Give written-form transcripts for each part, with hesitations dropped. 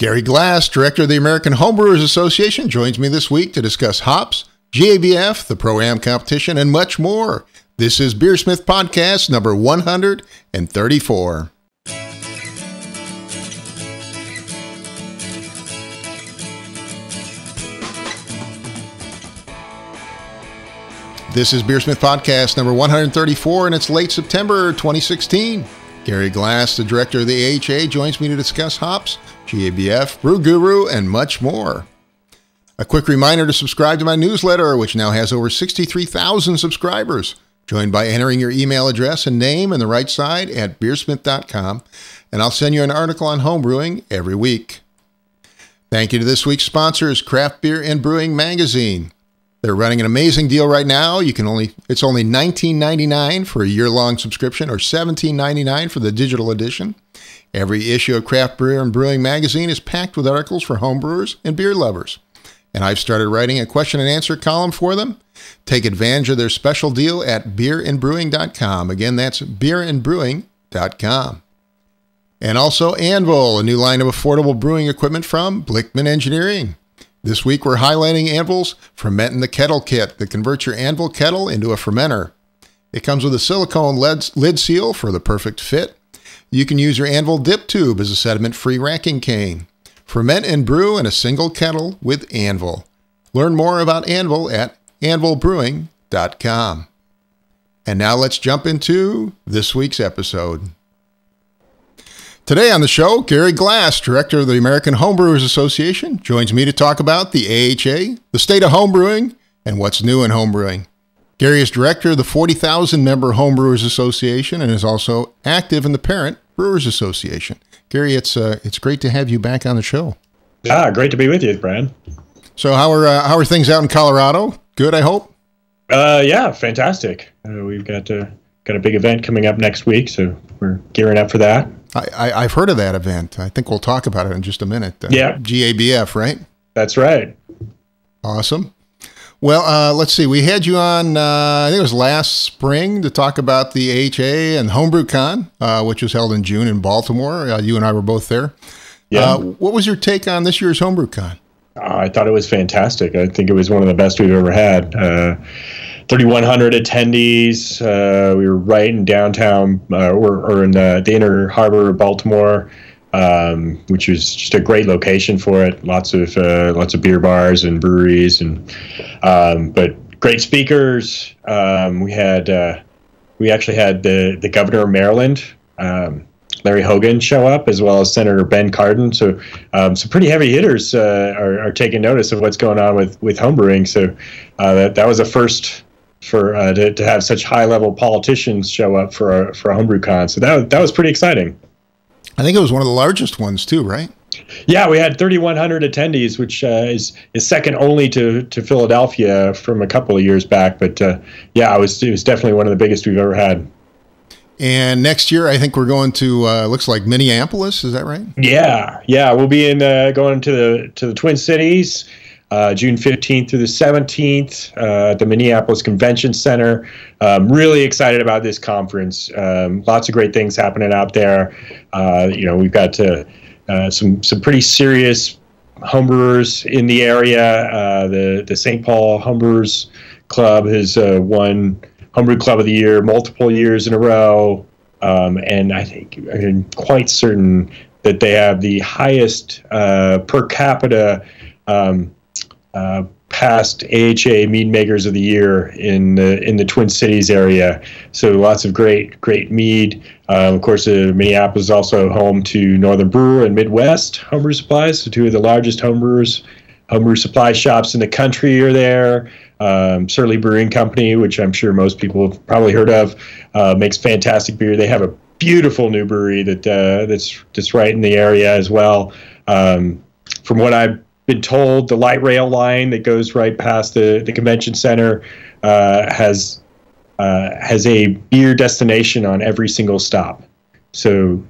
Gary Glass, director of the American Homebrewers Association, joins me this week to discuss hops, GABF, the ProAm Competition, and much more. This is BeerSmith Podcast number 134. This is BeerSmith Podcast number 134, and it's late September 2016. Gary Glass, the director of the AHA, joins me to discuss hops, GABF, Brew Guru, and much more. A quick reminder to subscribe to my newsletter, which now has over 63,000 subscribers. Join by entering your email address and name in the right side at beersmith.com, and I'll send you an article on homebrewing every week. Thank you to this week's sponsors, Craft Beer and Brewing Magazine. They're running an amazing deal right now. It's only $19.99 for a year-long subscription or $17.99 for the digital edition. Every issue of Craft Beer and Brewing Magazine is packed with articles for homebrewers and beer lovers. And I've started writing a question and answer column for them. Take advantage of their special deal at beerandbrewing.com. Again, that's beerandbrewing.com. And also Anvil, a new line of affordable brewing equipment from Blickman Engineering. This week, we're highlighting Anvil's Ferment in the Kettle kit that converts your Anvil kettle into a fermenter. It comes with a silicone lid seal for the perfect fit. You can use your Anvil dip tube as a sediment-free racking cane. Ferment and brew in a single kettle with Anvil. Learn more about Anvil at anvilbrewing.com. And now let's jump into this week's episode. Today on the show, Gary Glass, director of the American Homebrewers Association, joins me to talk about the AHA, the state of homebrewing, and what's new in homebrewing. Gary is director of the 40,000-member Homebrewers Association and is also active in the parent Brewers Association. Gary, it's great to have you back on the show. Great to be with you, Brad. So how are things out in Colorado? Good, I hope? Yeah, fantastic. We've got a big event coming up next week, so we're gearing up for that. I've heard of that event. I think we'll talk about it in just a minute. Yeah. GABF, right? That's right. Awesome. Well, let's see. We had you on, I think it was last spring, to talk about the AHA and Homebrew Con, which was held in June in Baltimore. You and I were both there. Yeah. What was your take on this year's Homebrew Con? I thought it was fantastic. I think it was one of the best we've ever had. 3,100 attendees. We were right in downtown, or in the inner harbor of Baltimore, which was just a great location for it. Lots of beer bars and breweries, but great speakers. We actually had the governor of Maryland, Larry Hogan, show up, as well as Senator Ben Cardin. So some pretty heavy hitters are taking notice of what's going on with homebrewing. So that was a first to have such high-level politicians show up for a Homebrew Con. So that was pretty exciting. I think it was one of the largest ones too, right? Yeah, we had 3,100 attendees, which is second only to Philadelphia from a couple of years back. But yeah, it was definitely one of the biggest we've ever had. And next year, I think we're going to looks like Minneapolis. Is that right? Yeah, we'll be going to the Twin Cities. June 15th through the 17th at the Minneapolis Convention Center. Really excited about this conference. Lots of great things happening out there. We've got some pretty serious homebrewers in the area. The St. Paul Homebrewers Club has won Homebrew Club of the Year multiple years in a row. And I'm quite certain that they have the highest per capita past AHA Mead Makers of the Year in the Twin Cities area. So lots of great mead. Of course, Minneapolis is also home to Northern Brewer and Midwest Homebrew Supplies. So two of the largest homebrew supply shops in the country are there. Surly Brewing Company, which I'm sure most people have probably heard of, makes fantastic beer. They have a beautiful new brewery that's right in the area as well. From what I've been told, the light rail line that goes right past the convention center has a beer destination on every single stop. So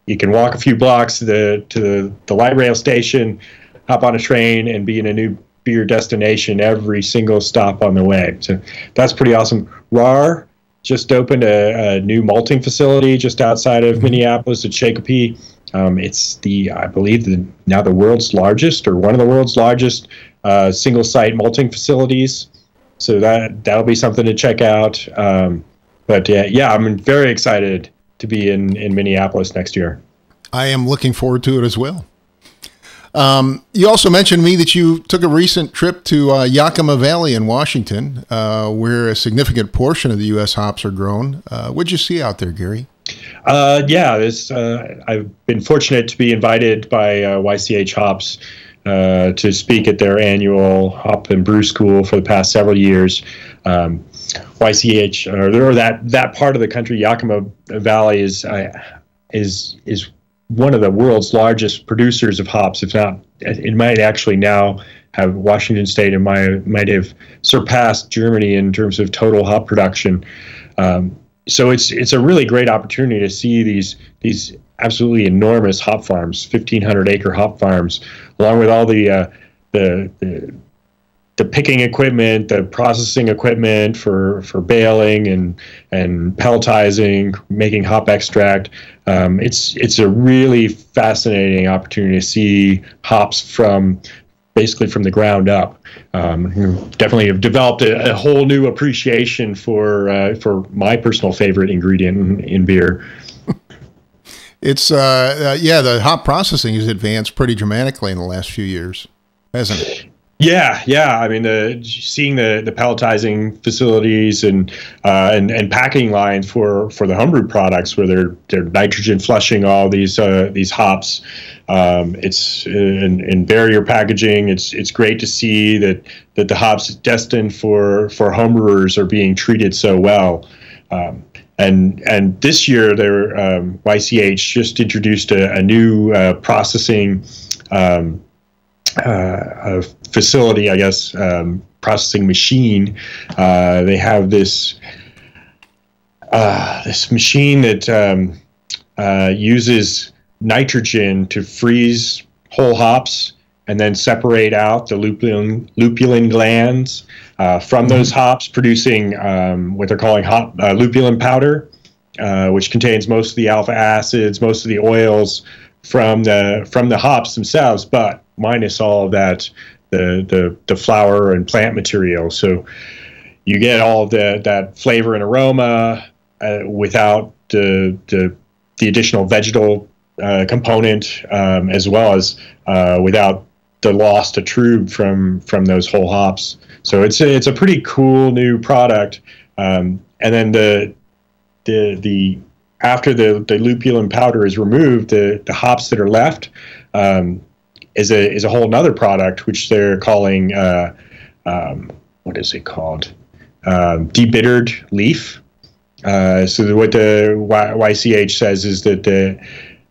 you can walk a few blocks to the light rail station, hop on a train, and be in a new beer destination every single stop on the way. So that's pretty awesome. RAR just opened a new malting facility just outside of Minneapolis at Shakopee. It's I believe now the world's largest, or one of the world's largest single site malting facilities. So that'll be something to check out. But yeah, I'm very excited to be in Minneapolis next year. I am looking forward to it as well. You also mentioned to me that you took a recent trip to Yakima Valley in Washington, where a significant portion of the U.S. hops are grown. What'd you see out there, Gary? I've been fortunate to be invited by YCH Hops to speak at their annual Hop and Brew School for the past several years. YCH, or that part of the country, Yakima Valley, is one of the world's largest producers of hops. If not, it might actually now have Washington State, and might have surpassed Germany in terms of total hop production. So it's a really great opportunity to see these absolutely enormous hop farms, 1,500 acre hop farms, along with all the picking equipment, the processing equipment for baling and pelletizing, making hop extract. It's a really fascinating opportunity to see hops basically from the ground up. Definitely have developed a whole new appreciation for my personal favorite ingredient in beer. It's the hop processing has advanced pretty dramatically in the last few years, hasn't it? Yeah. I mean, seeing the pelletizing facilities and packing lines for the homebrew products, where they're nitrogen flushing all these hops. It's in barrier packaging. It's great to see that the hops destined for homebrewers are being treated so well. And this year, YCH just introduced a new processing facility, I guess, processing machine. They have this machine that uses nitrogen to freeze whole hops and then separate out the lupulin glands from those hops, producing what they're calling lupulin powder, which contains most of the alpha acids, most of the oils from the hops themselves, but minus all of that, the flower and plant material. So you get all of that flavor and aroma without the additional vegetal component, as well as without the loss to trub from those whole hops. So it's a pretty cool new product. And then the after the lupulin powder is removed, the hops that are left is a whole nother product, which they're calling what is it called? Debittered leaf. So what the YCH says is that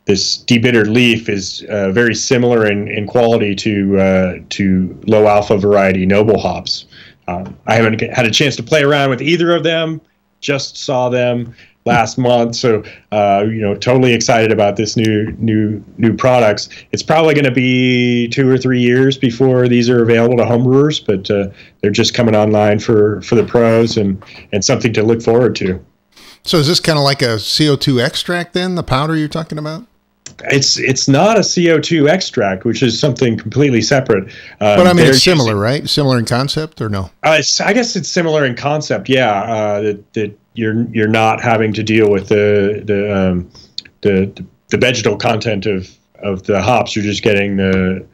this debittered leaf is very similar in quality to low alpha variety noble hops. I haven't had a chance to play around with either of them. Just saw them last month, so totally excited about this new products. It's probably going to be 2 or 3 years before these are available to homebrewers, but they're just coming online for the pros, and something to look forward to. So is this kind of like a CO2 extract then, the powder you're talking about? It's not a CO2 extract, which is something completely separate. But I mean, it's similar, right? Similar in concept, or no? I guess it's similar in concept. Yeah, that you're not having to deal with the vegetal content of the hops. You're just getting the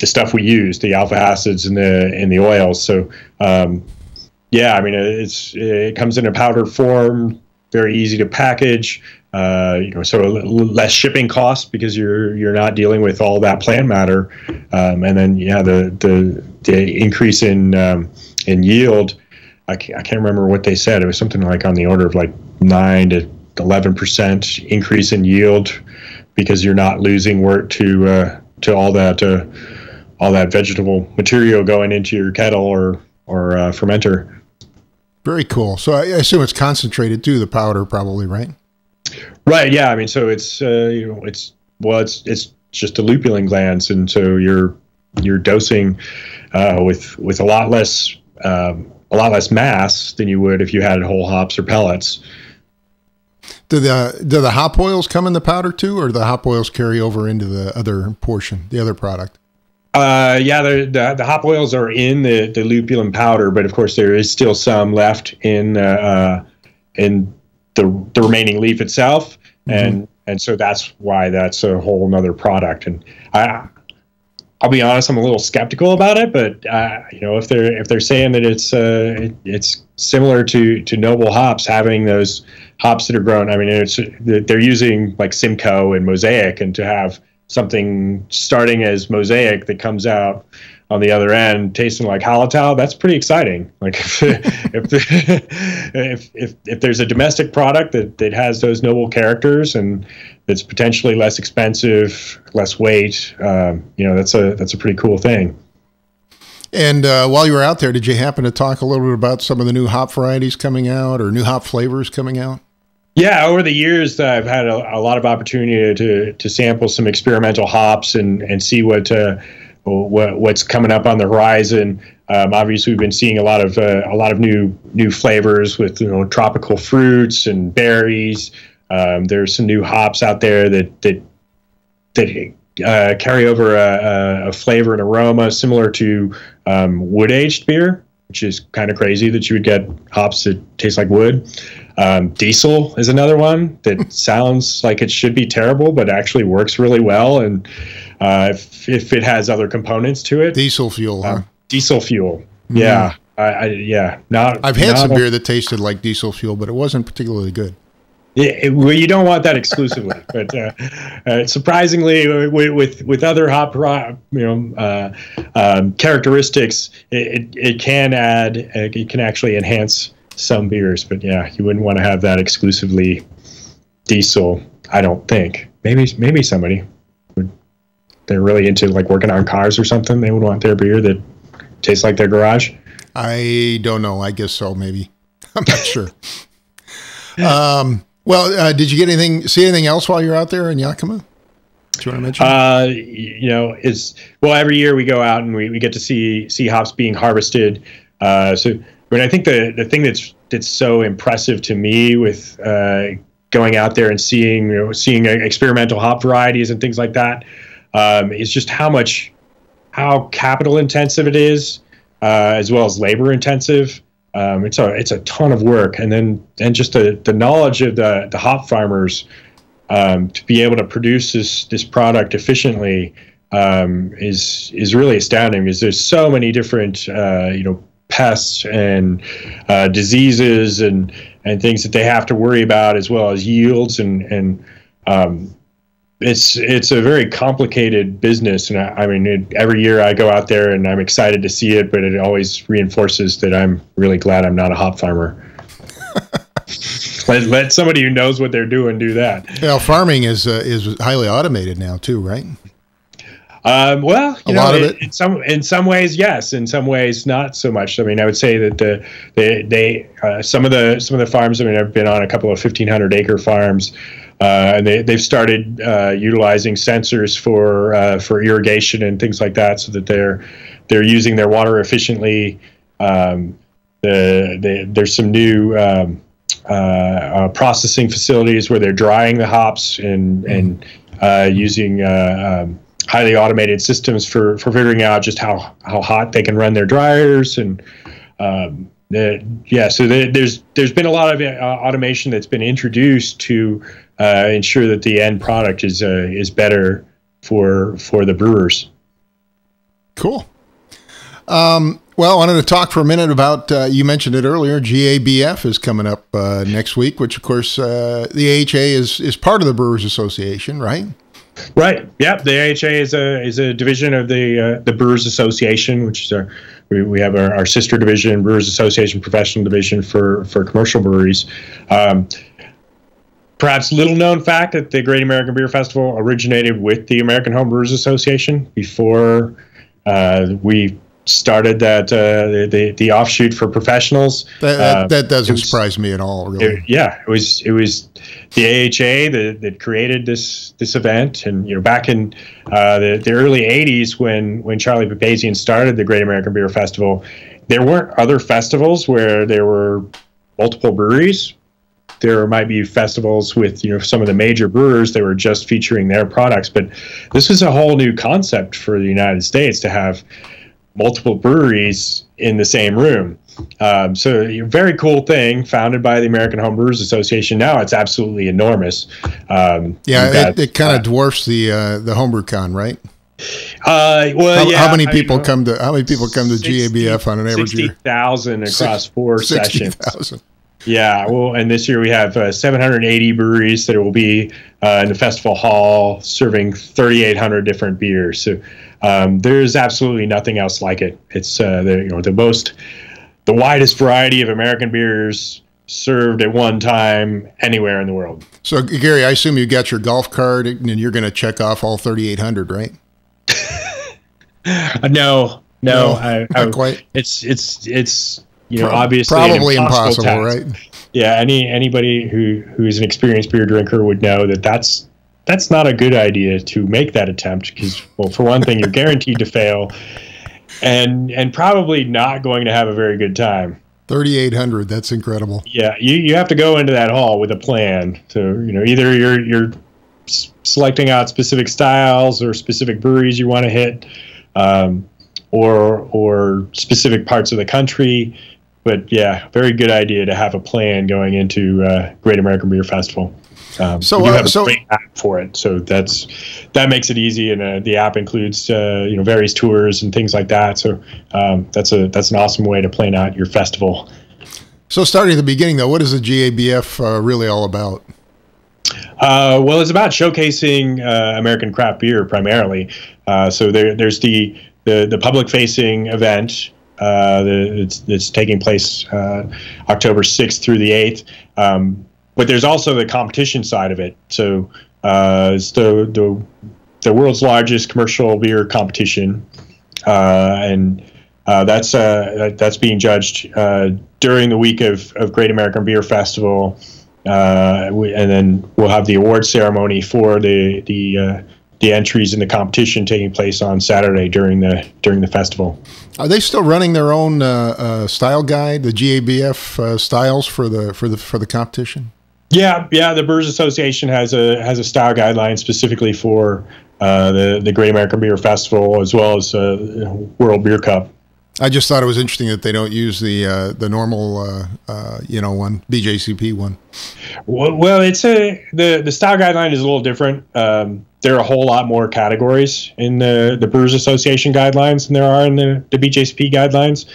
stuff we use, the alpha acids and the oils. So yeah, I mean, it comes in a powder form, very easy to package. So less shipping costs because you're not dealing with all that plant matter, and then the increase in yield. I can't remember what they said. It was something like on the order of like 9 to 11% increase in yield because you're not losing work to all that vegetable material going into your kettle or fermenter. Very cool. So I assume it's concentrated too, the powder, probably, right? Right. Yeah. I mean, so it's it's just the lupulin glands, and so you're dosing with a lot less mass than you would if you had whole hops or pellets. Do the hop oils come in the powder too, or do the hop oils carry over into the other portion, the other product? Yeah, the hop oils are in the lupulin powder, but of course there is still some left in the remaining leaf itself, and so that's why that's a whole nother product. And I'll be honest, I'm a little skeptical about it, but if they're saying that it's similar to noble hops, having those hops that are grown, I mean, they're using like Simcoe and Mosaic, and to have something starting as Mosaic that comes out on the other end tasting like Hallertau, that's pretty exciting. Like if there's a domestic product that has those noble characters and it's potentially less expensive, less weight, that's a pretty cool thing. And while you were out there, did you happen to talk a little bit about some of the new hop varieties coming out or new hop flavors coming out? Yeah, over the years, I've had a lot of opportunity to sample some experimental hops and see what's coming up on the horizon. Obviously, we've been seeing a lot of new flavors with tropical fruits and berries. There's some new hops out there that carry over a flavor and aroma similar to wood aged beer, which is kind of crazy that you would get hops that taste like wood. Diesel is another one that sounds like it should be terrible, but actually works really well. And if it has other components to it, diesel fuel, huh? Diesel fuel, yeah, I've had some beer that tasted like diesel fuel, but it wasn't particularly good. Well, you don't want that exclusively, but surprisingly, with other hop, characteristics, it can actually enhance some beers. But yeah, you wouldn't want to have that exclusively diesel. I don't think. Maybe somebody they're really into like working on cars or something. They would want their beer that tastes like their garage. I don't know. I guess so. Maybe. I'm not sure. Well, did you see anything else while you're out there in Yakima? Do you want to mention? Every year we go out and we get to see hops being harvested. I think the thing that's so impressive to me with going out there and seeing experimental hop varieties and things like that is just how capital intensive it is, as well as labor intensive. It's a ton of work, and just the knowledge of the hop farmers to be able to produce this product efficiently is really astounding, because there's so many different pests and diseases and things that they have to worry about, as well as yields and it's a very complicated business, and every year I go out there and I'm excited to see it, but it always reinforces that I'm really glad I'm not a hop farmer. Let somebody who knows what they're doing do that. Well, farming is highly automated now too, right? A lot of it. In some ways, yes. In some ways, not so much. I would say that some of the farms. I've been on a couple of 1,500 acre farms. And they've started utilizing sensors for irrigation and things like that, so that they're using their water efficiently. There's some new processing facilities where they're drying the hops and using highly automated systems for figuring out just how hot they can run their dryers and. So there's been a lot of automation that's been introduced to ensure that the end product is better for the brewers. Cool. Well, I wanted to talk for a minute about, you mentioned it earlier, GABF is coming up next week, which of course the AHA is part of the Brewers Association, right? Right. Yep. The AHA is a division of the Brewers Association, which is we have our sister division, Brewers Association Professional Division for commercial breweries. Perhaps little known fact that the Great American Beer Festival originated with the American Homebrewers Association before we started the offshoot for professionals. That doesn't surprise me at all, really. It was the AHA that created this event, and back in the early '80s when Charlie Papazian started the Great American Beer Festival, there weren't other festivals where there were multiple breweries. there might be festivals with, some of the major brewers that were just featuring their products, but this is a whole new concept for the United States to have multiple breweries in the same room. So a very cool thing, founded by the American Homebrewers Association. Now it's absolutely enormous. It kind of dwarfs the Homebrew Con, right? How many people come to GABF on an average year? 60,000 across 4 sessions. 60,000. Yeah, well, and this year we have 780 breweries that will be in the festival hall serving 3,800 different beers. So there's absolutely nothing else like it. It's the widest variety of American beers served at one time anywhere in the world. So, Gary, I assume you got your golf card and you're going to check off all 3,800, right? No, not quite. It's obviously probably impossible, right? Yeah, anybody who is an experienced beer drinker would know that that's not a good idea to make that attempt, because, well, for one thing, you're guaranteed to fail, and probably not going to have a very good time. 3,800, that's incredible. Yeah, you have to go into that hall with a plan. So either you're selecting out specific styles or specific breweries you want to hit, or specific parts of the country. But yeah, very good idea to have a plan going into Great American Beer Festival. You have a great app for it, so that makes it easy, and the app includes various tours and things like that. So that's an awesome way to plan out your festival. So starting at the beginning, though, what is the GABF really all about? Well, it's about showcasing American craft beer primarily. So there's the public-facing event that's taking place October 6th through the 8th. But there's also the competition side of it. So it's the world's largest commercial beer competition, and that's being judged during the week of Great American Beer Festival, and then we'll have the award ceremony for the entries in the competition taking place on Saturday during the festival. Are they still running their own style guide, the GABF styles for the competition? Yeah. The Brewers Association has a style guideline specifically for the Great American Beer Festival, as well as World Beer Cup. I just thought it was interesting that they don't use the normal one, BJCP one. Well, it's the style guideline is a little different. There are a whole lot more categories in the Brewers Association guidelines than there are in the BJCP guidelines.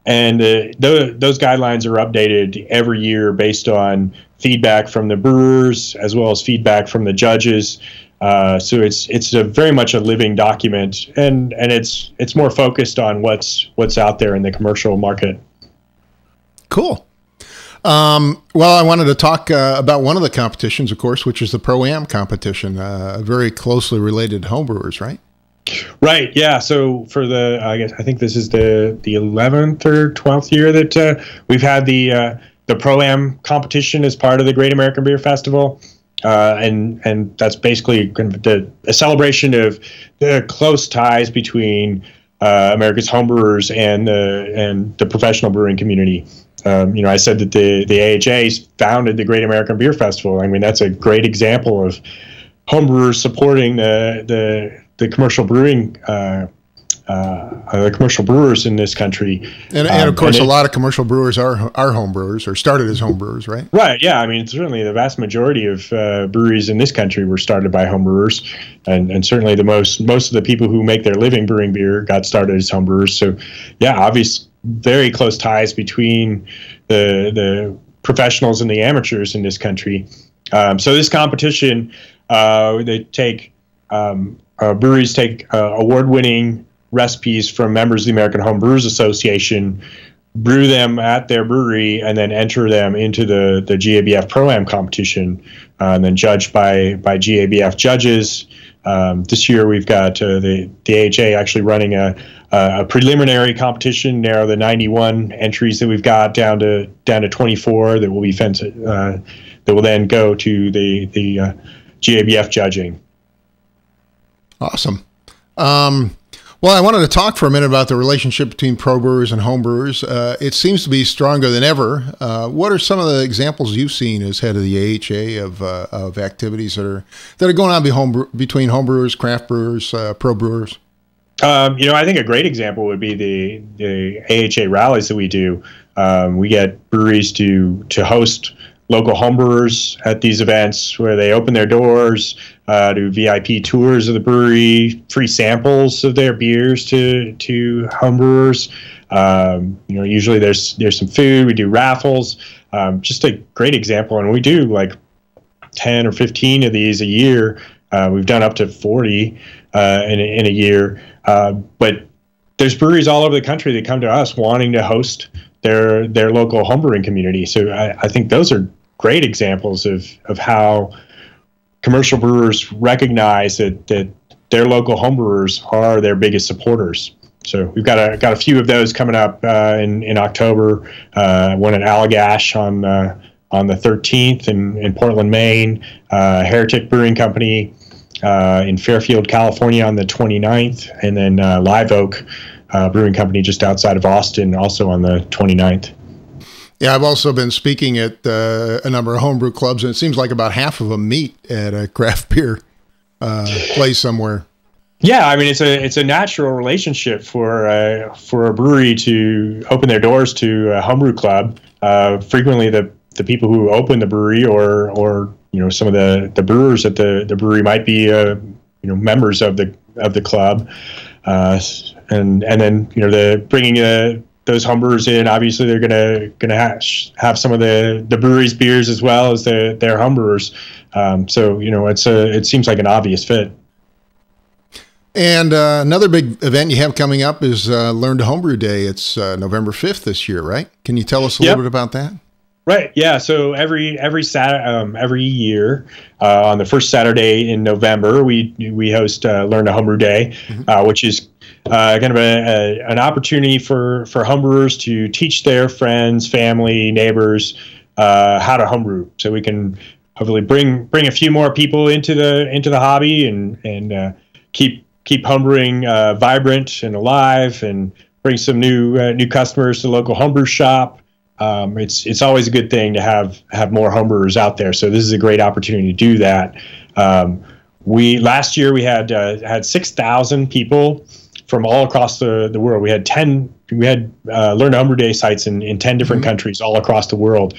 And those guidelines are updated every year based on feedback from the brewers as well as feedback from the judges. So it's very much a living document, and it's more focused on what's out there in the commercial market. Cool. Well, I wanted to talk about one of the competitions, of course, which is the ProAm competition, very closely related to homebrewers, right? Right. Yeah. So for I think this is the 11th or 12th year that we've had the ProAm competition as part of the Great American Beer Festival. And that's basically kind of a celebration of the close ties between America's homebrewers and the professional brewing community. I said that the AHA founded the Great American Beer Festival. I mean, that's a great example of homebrewers supporting the commercial brewing, the commercial brewers in this country. And of course, a lot of commercial brewers are homebrewers or started as homebrewers, right? Right. Yeah. I mean, certainly the vast majority of breweries in this country were started by homebrewers, and certainly most of the people who make their living brewing beer got started as homebrewers. So, yeah, obvious, very close ties between the professionals and the amateurs in this country. So this competition, breweries take award-winning recipes from members of the American Homebrewers Association, brew them at their brewery, and then enter them into the GABF ProAm competition, and then judged by GABF judges. This year we've got the AHA actually running a preliminary competition, narrow the 91 entries that we've got down to 24 that will be that will then go to the GABF judging. Awesome. Well, I wanted to talk for a minute about the relationship between pro brewers and home brewers. It seems to be stronger than ever. What are some of the examples you've seen as head of the AHA of activities that are going on between home brewers, craft brewers, pro brewers? I think a great example would be the AHA rallies that we do. We get breweries to host local homebrewers at these events where they open their doors, do VIP tours of the brewery, free samples of their beers to homebrewers. Usually there's some food. We do raffles. Just a great example, and we do like 10 or 15 of these a year. We've done up to 40 in a year. But there's breweries all over the country that come to us wanting to host their local homebrewing community. So I think those are great examples of how commercial brewers recognize that their local homebrewers are their biggest supporters. So we've got a few of those coming up in October. One at Allagash on the 13th in Portland, Maine. Heretic Brewing Company in Fairfield, California on the 29th, and then Live Oak Brewing Company just outside of Austin also on the 29th. Yeah, I've also been speaking at a number of homebrew clubs, and it seems like about half of them meet at a craft beer place somewhere. Yeah, I mean it's a natural relationship for a brewery to open their doors to a homebrew club. Frequently, the people who open the brewery or some of the brewers at the brewery might be members of the club, and then the bringing those homebrewers in. Obviously, they're gonna have some of the brewery's beers as well as their homebrewers. So it seems like an obvious fit. And another big event you have coming up is Learn to Homebrew Day. It's November 5th this year, right? Can you tell us a little bit about that? Right. Yeah. So every year on the first Saturday in November, we host Learn to Homebrew Day, which is kind of an opportunity for homebrewers to teach their friends, family, neighbors how to homebrew. So we can hopefully bring a few more people into the hobby and keep homebrewing vibrant and alive, and bring some new customers to the local homebrew shop. It's always a good thing to have more homebrewers out there. So this is a great opportunity to do that. Last year we had 6,000 people from all across the world. We had Learn to Homebrew Day sites in 10 different countries all across the world.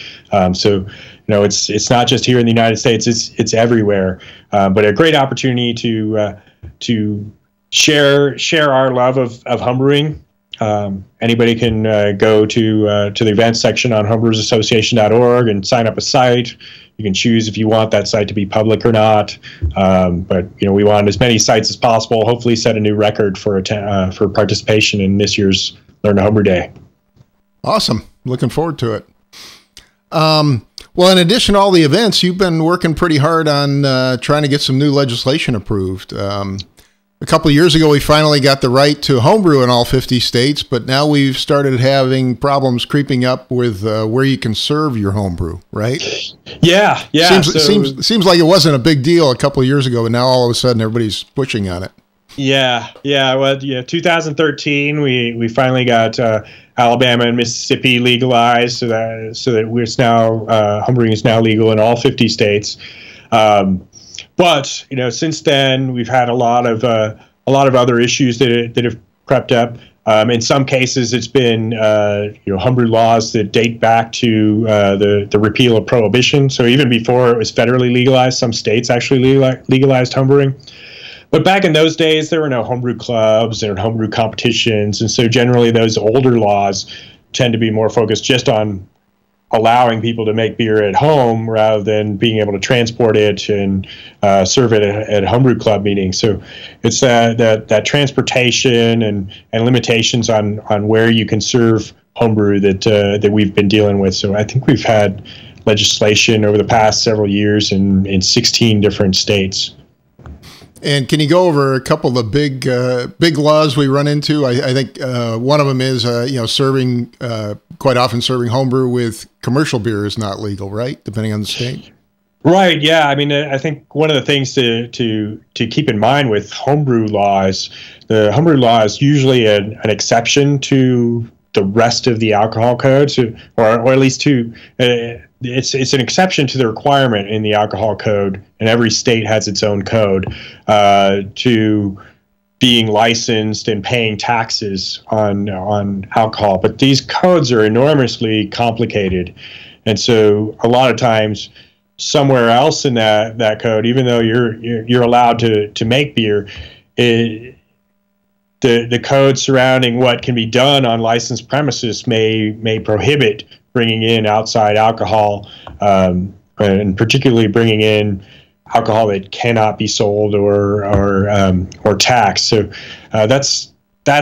So it's not just here in the United States. It's everywhere. But a great opportunity to share our love of homebrewing. Anybody can go to the events section on homebrewersassociation.org and sign up a site. You can choose if you want that site to be public or not. But we want as many sites as possible. Hopefully, set a new record for participation in this year's Learn to Homebrew Day. Awesome! Looking forward to it. Well, in addition to all the events, you've been working pretty hard on trying to get some new legislation approved. A couple of years ago, we finally got the right to homebrew in all 50 states, but now we've started having problems creeping up with where you can serve your homebrew, right? Yeah. Seems like it wasn't a big deal a couple of years ago, but now all of a sudden everybody's pushing on it. Yeah. Well, 2013, we finally got Alabama and Mississippi legalized, so that homebrewing is now legal in all 50 states. But since then, we've had a lot of other issues that have crept up. In some cases, it's been homebrew laws that date back to the repeal of prohibition. So even before it was federally legalized, some states actually legalized homebrewing. But back in those days, there were no homebrew clubs and homebrew competitions, and so generally those older laws tend to be more focused just on allowing people to make beer at home rather than being able to transport it and serve it at homebrew club meetings. So it's that transportation and limitations on where you can serve homebrew that we've been dealing with. So I think we've had legislation over the past several years in 16 different states. And can you go over a couple of the big laws we run into? I think one of them is quite often serving homebrew with commercial beer is not legal, right? Depending on the state. Right. Yeah. I mean, I think one of the things to keep in mind with homebrew laws, the homebrew law is usually an exception to the rest of the alcohol code, or at least to it's an exception to the requirement in the alcohol code, and every state has its own code to being licensed and paying taxes on alcohol. But these codes are enormously complicated, and so a lot of times, somewhere else in that code, even though you're allowed to make beer, the code surrounding what can be done on licensed premises may prohibit bringing in outside alcohol, and particularly bringing in alcohol that cannot be sold or taxed. So that's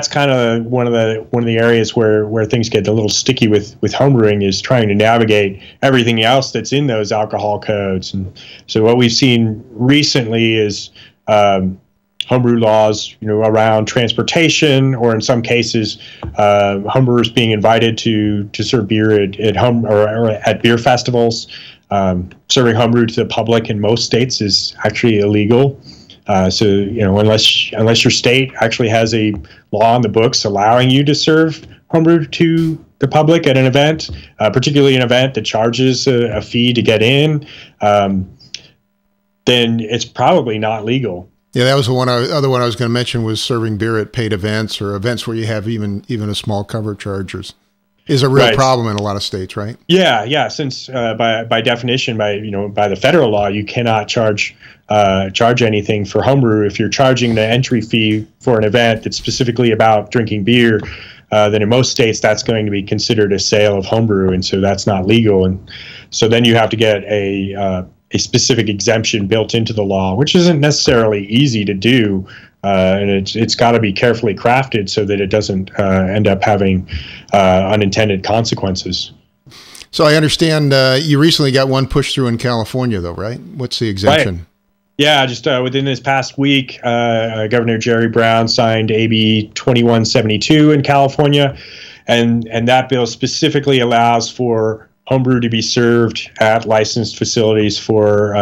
kind of one of the areas where things get a little sticky with homebrewing, is trying to navigate everything else that's in those alcohol codes. And so what we've seen recently is homebrew laws, around transportation, or in some cases, homebrewers being invited to serve beer at home or at beer festivals. Serving homebrew to the public in most states is actually illegal. So unless your state actually has a law on the books allowing you to serve homebrew to the public at an event, particularly an event that charges a fee to get in, then it's probably not legal. Yeah, that was the other one I was going to mention, was serving beer at paid events, or events where you have even a small cover charge is a real problem in a lot of states, right? Yeah. Since by definition, by the federal law, you cannot charge anything for homebrew. If you're charging the entry fee for an event that's specifically about drinking beer, then in most states that's going to be considered a sale of homebrew, and so that's not legal. And so then you have to get a specific exemption built into the law, which isn't necessarily easy to do. And it's got to be carefully crafted so that it doesn't end up having unintended consequences. So I understand you recently got one pushed through in California, though, right? What's the exemption? Right. Yeah, just within this past week, Governor Jerry Brown signed AB 2172 in California, and that bill specifically allows for homebrew to be served at licensed facilities for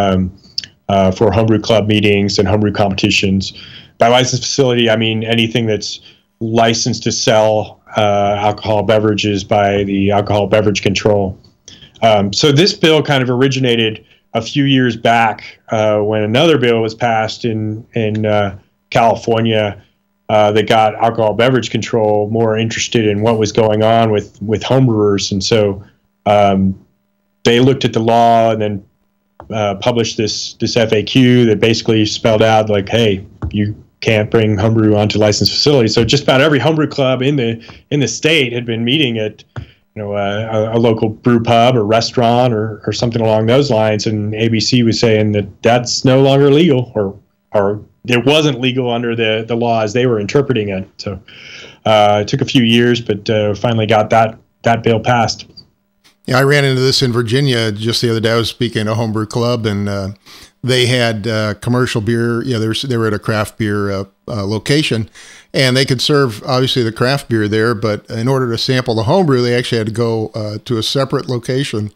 homebrew club meetings and homebrew competitions. By licensed facility, I mean anything that's licensed to sell alcohol beverages by the Alcohol Beverage Control. So this bill kind of originated a few years back when another bill was passed in California that got Alcohol Beverage Control more interested in what was going on with homebrewers. And so they looked at the law and then published this FAQ that basically spelled out, like, hey, you can't bring homebrew onto licensed facilities. So just about every homebrew club in the state had been meeting at a local brew pub or restaurant or something along those lines, and ABC was saying that that's no longer legal, or it wasn't legal under the law as they were interpreting it. So it took a few years, but finally got that bill passed. Yeah, I ran into this in Virginia just the other day. I was speaking at a homebrew club, and they had commercial beer. They were at a craft beer location, and they could serve, obviously, the craft beer there, but in order to sample the homebrew, they actually had to go to a separate location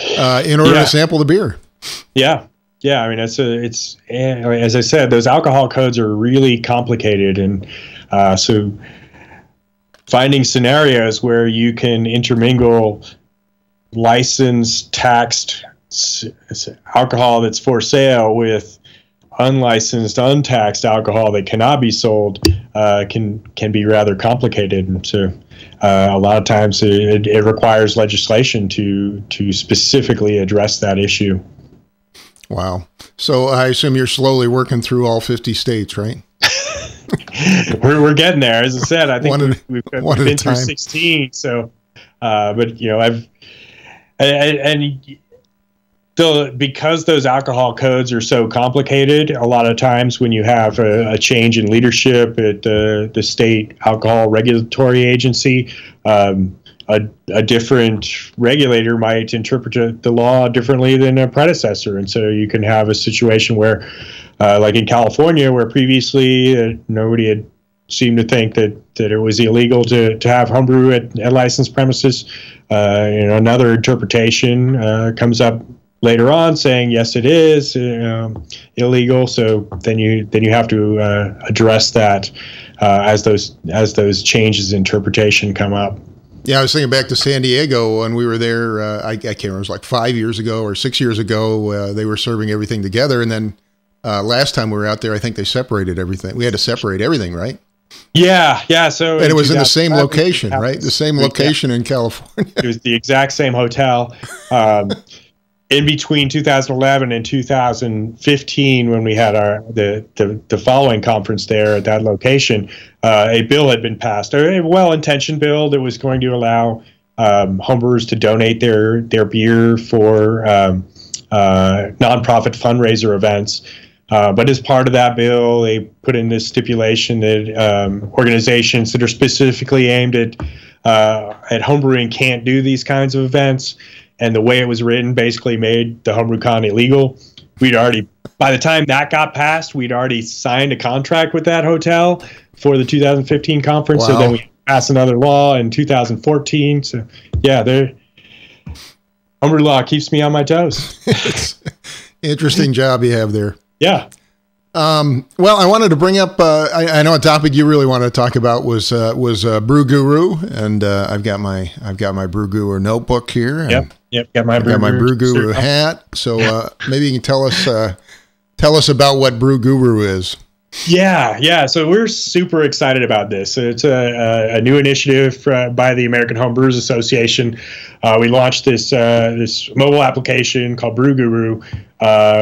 in order to sample the beer. Yeah. I mean, it's as I said, those alcohol codes are really complicated, and so finding scenarios where you can intermingle licensed, taxed alcohol that's for sale with unlicensed, untaxed alcohol that cannot be sold can be rather complicated. And so a lot of times it requires legislation to specifically address that issue. Wow. So I assume you're slowly working through all 50 states, right? We're getting there. As I said, I think we've been through 16. So, but because those alcohol codes are so complicated, a lot of times when you have a change in leadership at the state alcohol regulatory agency, a different regulator might interpret the law differently than a predecessor. And so you can have a situation where, like in California, where previously nobody had seemed to think that it was illegal to have homebrew at licensed premises, another interpretation comes up later on saying yes, it is illegal. So then you have to address that as those changes in interpretation come up. Yeah, I was thinking back to San Diego when we were there. I can't remember, it was like 5 years ago or 6 years ago. They were serving everything together, and then last time we were out there, I think they separated everything. We had to separate everything, right? Yeah. So and it was in the same location, right? The same location in California. It was the exact same hotel. In between 2011 and 2015, when we had the following conference there at that location, a bill had been passed, a well-intentioned bill that was going to allow homebrewers to donate their beer for nonprofit fundraiser events. But as part of that bill, they put in this stipulation that organizations that are specifically aimed at homebrewing can't do these kinds of events. And the way it was written basically made the Homebrew Con illegal. By the time that got passed, we'd already signed a contract with that hotel for the 2015 conference. Wow. So then we passed another law in 2014. So yeah, Homebrew law keeps me on my toes. Interesting job you have there. Yeah. Well, I wanted to bring up, I know a topic you really wanted to talk about was Brew Guru, and I've got my Brew Guru notebook here. And Yep. Got my Brew Guru hat. So maybe you can tell us about what Brew Guru is. Yeah. So we're super excited about this. It's a new initiative by the American Homebrewers Association. We launched this mobile application called Brew Guru,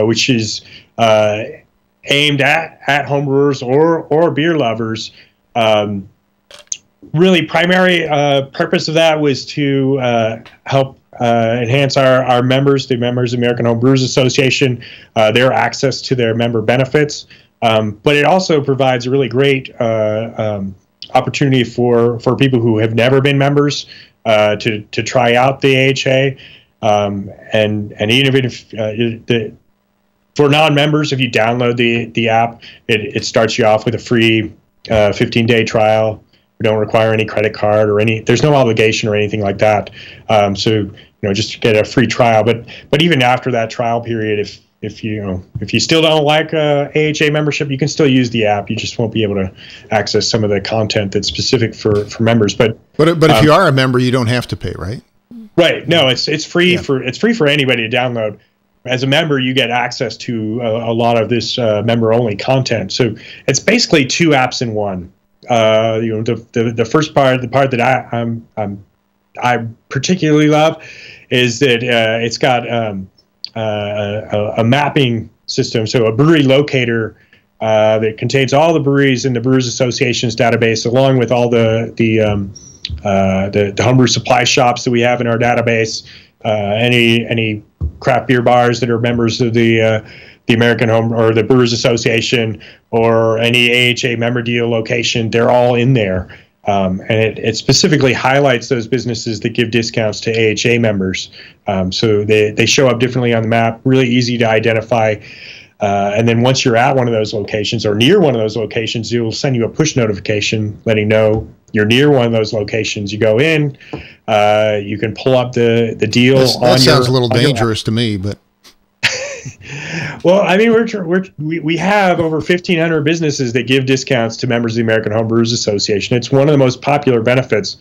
which is aimed at homebrewers or beer lovers. Really, primary purpose of that was to help enhance our members, the members of the American Homebrewers Association, their access to their member benefits. But it also provides a really great opportunity for people who have never been members to try out the AHA. And even if for non-members, if you download the app, it starts you off with a free 15-day trial. We don't require any credit card or there's no obligation or anything like that. So just get a free trial. But even after that trial period, if you still don't like AHA membership, you can still use the app. You just won't be able to access some of the content that's specific for members. But if you are a member, you don't have to pay, right? Right. No, it's free for anybody to download. As a member, you get access to a lot of this member-only content. So it's basically two apps in one. The first part, the part that I particularly love, is that it's got a mapping system, so a brewery locator that contains all the breweries in the Brewers Association's database, along with all the homebrew supply shops that we have in our database. Any craft beer bars that are members of the American Home or the Brewers Association, or any AHA member deal location, they're all in there. And it specifically highlights those businesses that give discounts to AHA members. So they show up differently on the map, really easy to identify. And then once you're at one of those locations or near one of those locations, it will send you a push notification letting know you're near one of those locations. You go in, you can pull up the deal. That sounds a little dangerous to me, but. Well, I mean, we have over 1,500 businesses that give discounts to members of the American Homebrewers Association. It's one of the most popular benefits.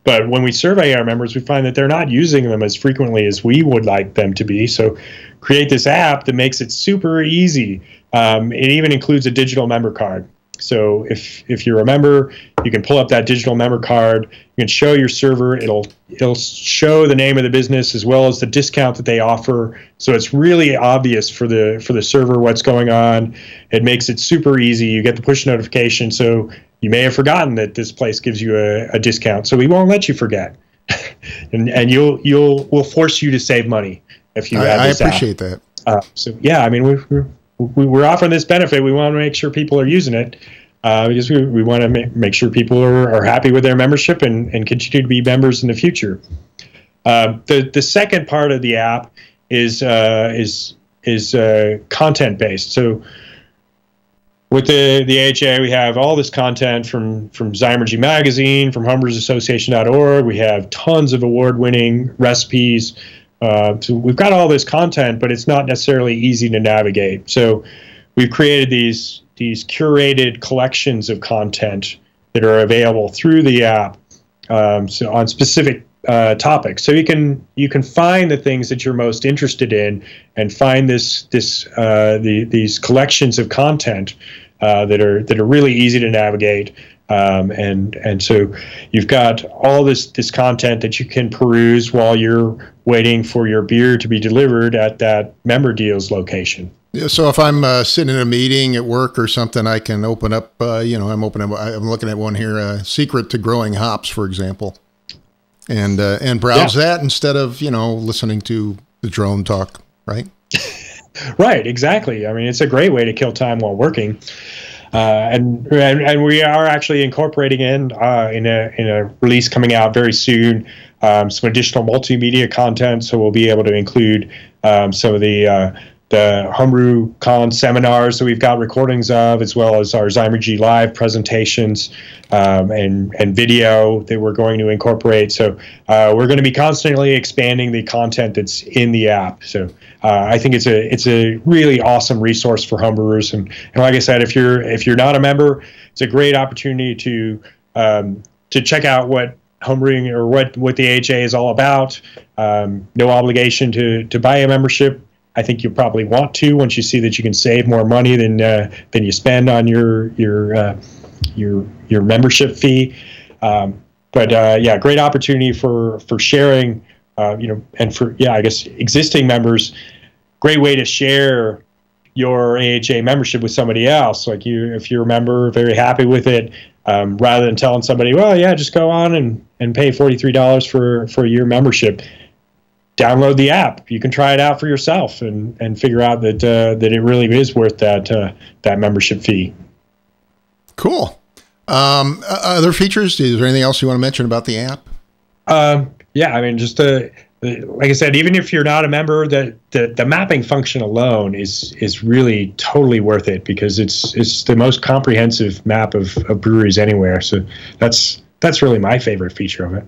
But when we survey our members, we find that they're not using them as frequently as we would like them to be. So create this app that makes it super easy. It even includes a digital member card. So if you're a member, you can pull up that digital member card. You can show your server. It'll show the name of the business as well as the discount that they offer. So it's really obvious for the server what's going on. It makes it super easy. You get the push notification. So you may have forgotten that this place gives you a discount. So we won't let you forget, and we'll force you to save money if you have this app. I appreciate that. So yeah, I mean we're offering this benefit. We want to make sure people are using it because we want to make sure people are happy with their membership and continue to be members in the future. The second part of the app is content based. So with the AHA, we have all this content from Zymergy Magazine, from HomebrewsAssociation.org. We have tons of award-winning recipes So we've got all this content, but it's not necessarily easy to navigate. So we've created these curated collections of content that are available through the app, so on specific topics. So you can find the things that you're most interested in, and find these collections of content that are really easy to navigate. And so you've got all this content that you can peruse while you're waiting for your beer to be delivered at that member deals location. Yeah, so if I'm sitting in a meeting at work or something, I can open up, I'm looking at one here, Secret to Growing Hops, for example, and browse that instead of, listening to the drone talk, right? Right, exactly. I mean, it's a great way to kill time while working. And we are actually incorporating in a release coming out very soon, some additional multimedia content. So we'll be able to include some of the Homebrew Con seminars that we've got recordings of, as well as our Zymergy Live presentations and video that we're going to incorporate. So we're going to be constantly expanding the content that's in the app. So I think it's a really awesome resource for homebrewers. And like I said, if you're not a member, it's a great opportunity to check out what homebrewing or what the AHA is all about. No obligation to buy a membership. I think you probably want to once you see that you can save more money than you spend on your membership fee. But great opportunity for sharing, and for I guess existing members, great way to share your AHA membership with somebody else. Like if you're a member, very happy with it, rather than telling somebody, well, yeah, just go on and pay $43 for a year membership. Download the app. You can try it out for yourself and figure out that it really is worth that membership fee. Cool. Other features? Is there anything else you want to mention about the app? Yeah, I mean, just like I said, even if you're not a member, the mapping function alone is really totally worth it, because it's the most comprehensive map of breweries anywhere. So that's really my favorite feature of it.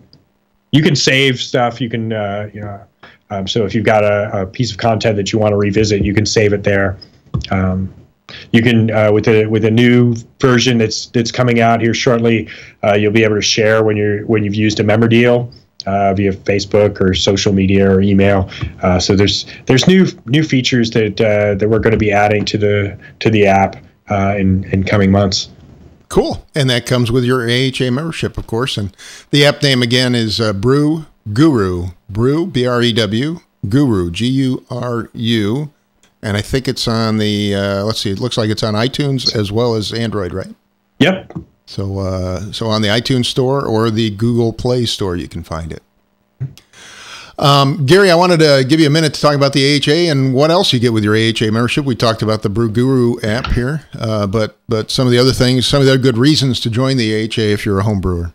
You can save stuff. You can so if you've got a piece of content that you want to revisit, you can save it there. You can with a new version that's coming out here shortly, you'll be able to share when you've used a member deal via Facebook or social media or email. So there's new features that we're going to be adding to the app in coming months. Cool. And that comes with your AHA membership, of course. And the app name again is Brew Guru. Brew, B-R-E-W, Guru, G-U-R-U. And I think it's on the, let's see, it looks like it's on iTunes as well as Android, right? Yep. So on the iTunes store or the Google Play store, you can find it. Gary, I wanted to give you a minute to talk about the AHA and what else you get with your AHA membership. We talked about the Brew Guru app here, but some of the other things, some of the other good reasons to join the AHA if you're a home brewer.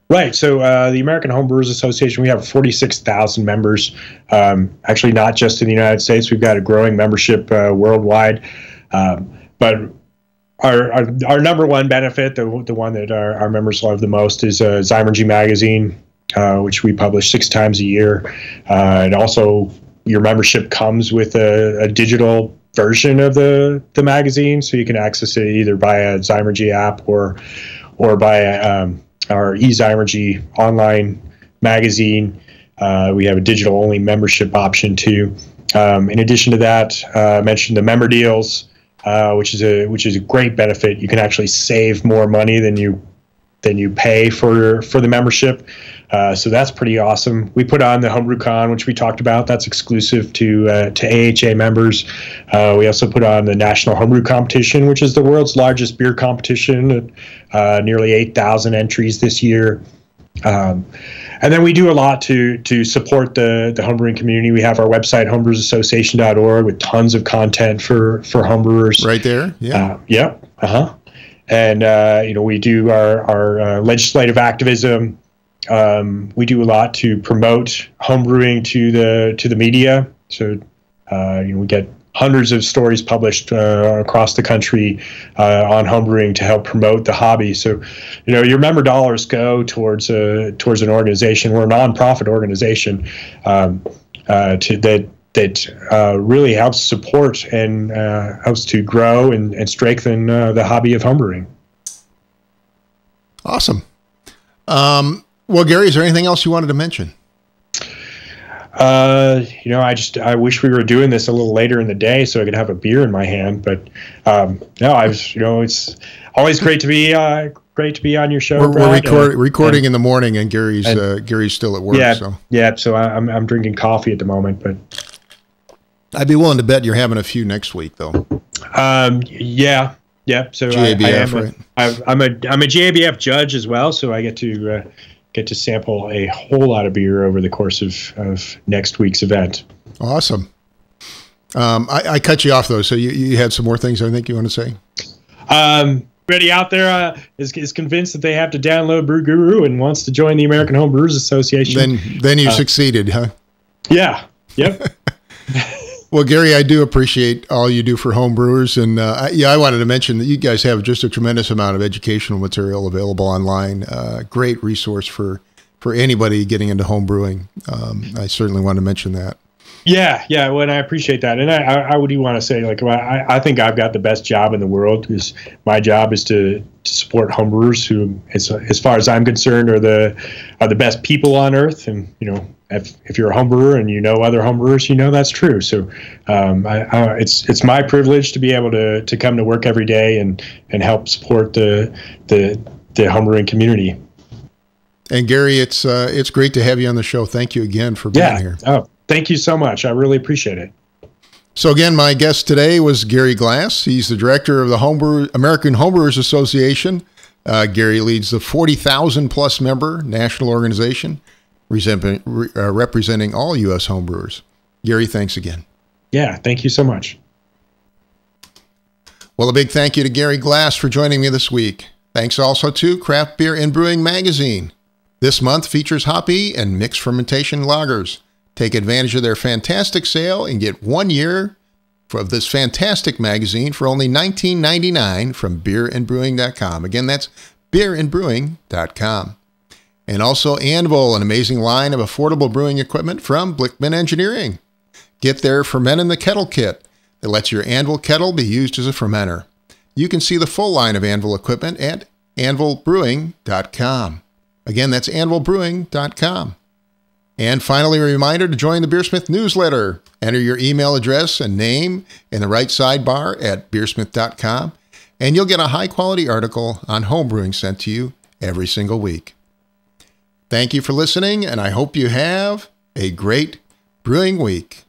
Right. So the American Homebrewers Association, we have 46,000 members. Actually, not just in the United States. We've got a growing membership worldwide. But our number one benefit, the one that our members love the most, is Zymergy magazine, which we publish 6 times a year. And also, your membership comes with a digital version of the magazine, so you can access it either via Zymergy app or by our eZymergy online magazine. We have a digital-only membership option too. In addition to that, I mentioned the member deals, which is a great benefit. You can actually save more money than you pay for the membership. So that's pretty awesome. We put on the Homebrew Con, which we talked about. That's exclusive to AHA members. We also put on the National Homebrew Competition, which is the world's largest beer competition, nearly 8,000 entries this year. And then we do a lot to support the homebrewing community. We have our website, homebrewersassociation.org, with tons of content for homebrewers. Right there, yeah. Yep. And we do our legislative activism. We do a lot to promote homebrewing to the media. So we get hundreds of stories published across the country on homebrewing to help promote the hobby. So, your member dollars go towards an organization. We're a nonprofit organization. that really helps support and helps to grow and strengthen the hobby of homebrewing. Awesome. Well, Gary, is there anything else you wanted to mention? I wish we were doing this a little later in the day so I could have a beer in my hand. But it's always great to be on your show. We're recording in the morning, and Gary's still at work. Yeah. So I'm drinking coffee at the moment, but I'd be willing to bet you're having a few next week, though. Yeah. So GABF, right? I'm a GABF judge as well, so I get to sample a whole lot of beer over the course of next week's event. Awesome. I cut you off though, so you had some more things I think you want to say. Everybody out there is convinced that they have to download Brew Guru and wants to join the American Homebrewers Association. Then you succeeded, huh? Yeah. Yep. Well, Gary, I do appreciate all you do for homebrewers, and I wanted to mention that you guys have just a tremendous amount of educational material available online. Great resource for anybody getting into homebrewing. I certainly want to mention that. Yeah. Well, and I appreciate that, and I would want to say, I think I've got the best job in the world. Because my job is to support homebrewers who, as far as I'm concerned, are the best people on earth, and if you're a homebrewer and you know other homebrewers, that's true. So it's my privilege to be able to come to work every day and help support the homebrewing community. And Gary, it's great to have you on the show. Thank you again for being here. Oh, thank you so much. I really appreciate it. So again, my guest today was Gary Glass. He's the director of the American Homebrewers Association. Gary leads the 40,000 plus member national organization representing all U.S. homebrewers. Gary, thanks again. Yeah, thank you so much. Well, a big thank you to Gary Glass for joining me this week. Thanks also to Craft Beer and Brewing Magazine. This month features hoppy and mixed fermentation lagers. Take advantage of their fantastic sale and get 1 year of this fantastic magazine for only $19.99 from beerandbrewing.com. Again, that's beerandbrewing.com. And also Anvil, an amazing line of affordable brewing equipment from Blickman Engineering. Get their Ferment in the Kettle kit that lets your Anvil kettle be used as a fermenter. You can see the full line of Anvil equipment at anvilbrewing.com. Again, that's anvilbrewing.com. And finally, a reminder to join the BeerSmith newsletter. Enter your email address and name in the right sidebar at beersmith.com, and you'll get a high-quality article on homebrewing sent to you every single week. Thank you for listening, and I hope you have a great brewing week.